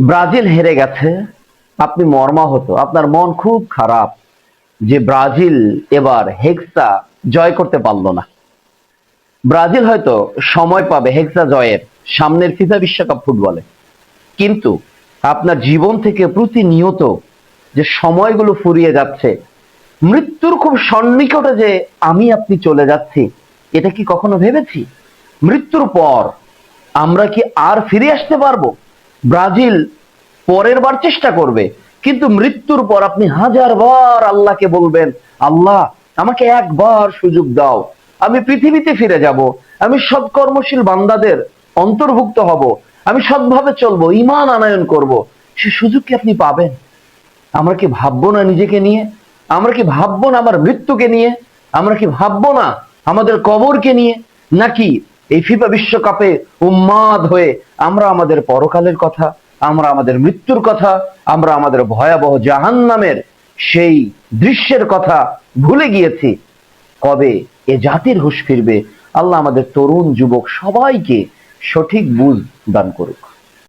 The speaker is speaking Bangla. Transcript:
ব্রাজিল হেরে গেছে, আপনি মর্মাহত, আপনার মন খুব খারাপ যে ব্রাজিল এবার হেক্সা জয় করতে পারলো না। ব্রাজিল হয়তো সময় পাবে হেক্সা জয়ের সামনের ফিফা বিশ্বকাপ ফুটবলে, কিন্তু আপনার জীবন থেকে প্রতিনিয়ত যে সময়গুলো ফুরিয়ে যাচ্ছে, মৃত্যুর খুব সন্নিকটে যে আমি আপনি চলে যাচ্ছি, এটা কি কখনো ভেবেছি? মৃত্যুর পর আমরা কি আর ফিরে আসতে পারবো? ব্রাজিল পরের বার চেষ্টা করবে, কিন্তু মৃত্যুর পর আপনি হাজার বার আল্লাহকে বলবেন, আল্লাহ আমাকে একবার সুযোগ দাও, আমি পৃথিবীতে ফিরে যাব, আমি সৎকর্মশীল বান্দাদের অন্তর্ভুক্ত হব, আমি সৎভাবে চলবো, ঈমান আনয়ন করব। সে সুযোগ কি আপনি পাবেন? আমরা কি ভাববো না নিজেকে নিয়ে? আমরা কি ভাববো না আমার মৃত্যুকে নিয়ে? আমরা কি ভাববো না আমাদের কবরকে নিয়ে? নাকি এই ফিফা বিশ্বকাপে উন্মাদ হয়ে আমরা আমাদের পরকালের কথা, আমরা আমাদের মৃত্যুর কথা, আমরা আমাদের ভয়াবহ জাহান্নামের সেই দৃশ্যের কথা ভুলে গিয়েছি? কবে এ জাতির হুঁশ ফিরবে? আল্লাহ আমাদের তরুণ যুবক সবাইকে সঠিক বুঝ দান করুক।